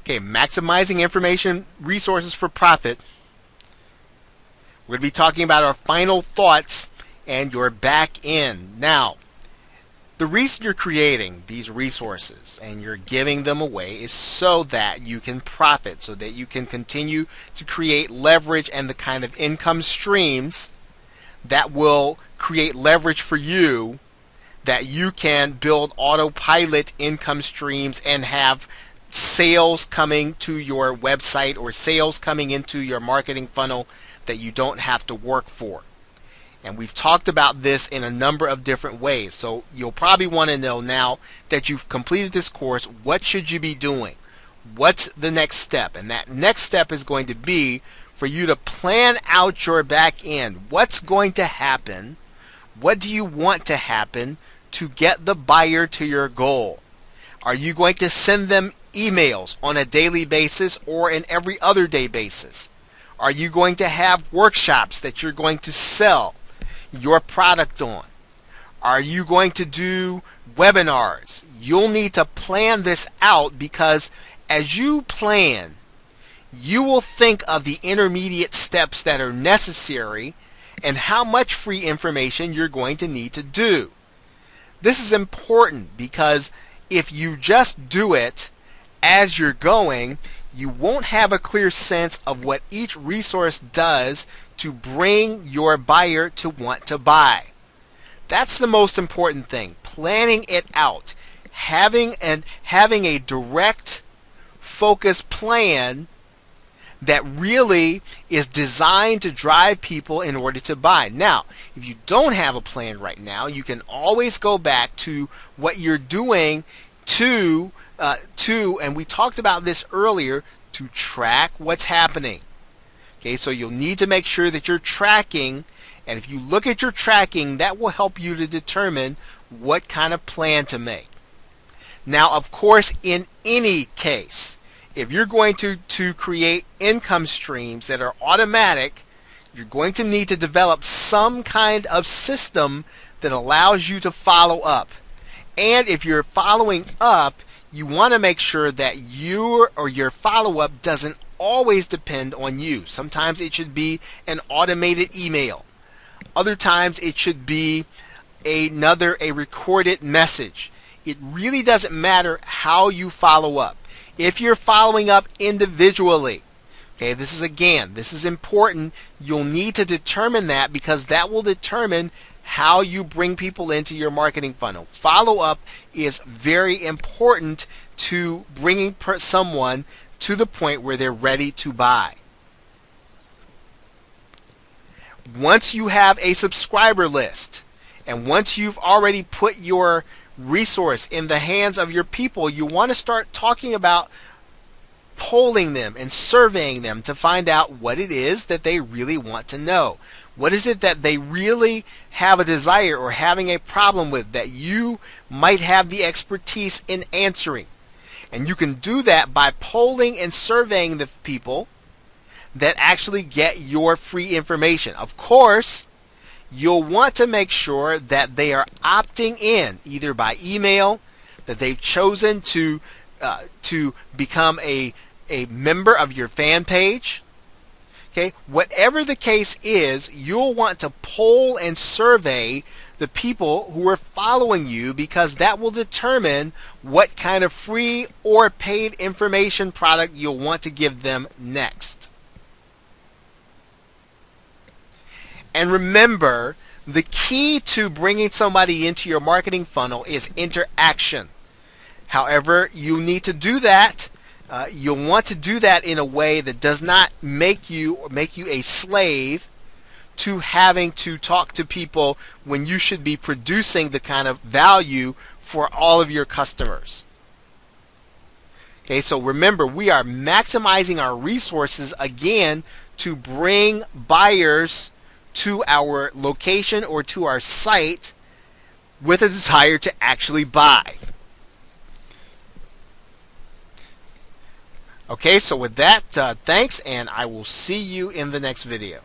Okay, maximizing information resources for profit. We're going to be talking about our final thoughts and your back end. Now, the reason you're creating these resources and you're giving them away is so that you can profit, so that you can continue to create leverage and the kind of income streams that will create leverage for you, that you can build autopilot income streams and have sales coming to your website or sales coming into your marketing funnel that you don't have to work for. And we've talked about this in a number of different ways. So you'll probably want to know, now that you've completed this course, what should you be doing? What's the next step? And that next step is going to be for you to plan out your back end. What's going to happen? What do you want to happen to get the buyer to your goal? Are you going to send them emails on a daily basis or an every other day basis? Are you going to have workshops that you're going to sell your product on? Are you going to do webinars? You'll need to plan this out, because as you plan, you will think of the intermediate steps that are necessary and how much free information you're going to need to do. This is important because if you just do it as you're going, you won't have a clear sense of what each resource does to bring your buyer to want to buy. That's the most important thing, planning it out, having a direct, focused plan that really is designed to drive people in order to buy. Now, if you don't have a plan right now, you can always go back to what you're doing and we talked about this earlier, to track what's happening. Okay, so you'll need to make sure that you're tracking, and if you look at your tracking, that will help you to determine what kind of plan to make. Now, of course, in any case, if you're going to create income streams that are automatic, you're going to need to develop some kind of system that allows you to follow up. And if you're following up, you want to make sure that your follow-up doesn't always depend on you. Sometimes it should be an automated email. Other times it should be a recorded message. It really doesn't matter how you follow up. If you're following up individually, okay, this is important. You'll need to determine that, because that will determine how you bring people into your marketing funnel. Follow-up is very important to bringing someone to the point where they're ready to buy. Once you have a subscriber list, and once you've already put your resource in the hands of your people, you want to start talking about polling them and surveying them to find out what it is that they really want to know. What is it that they really have a desire or having a problem with that you might have the expertise in answering? And you can do that by polling and surveying the people that actually get your free information. Of course, you'll want to make sure that they are opting in, either by email, that they've chosen to become a member of your fan page. Okay, whatever the case is, you'll want to poll and survey the people who are following you, because that will determine what kind of free or paid information product you'll want to give them next. And remember, the key to bringing somebody into your marketing funnel is interaction. However, you need to do that. You'll want to do that in a way that does not make you a slave to having to talk to people when you should be producing the kind of value for all of your customers. Okay, so remember, we are maximizing our resources again to bring buyers to our location or to our site with a desire to actually buy. Okay, so with that, thanks, and I will see you in the next video.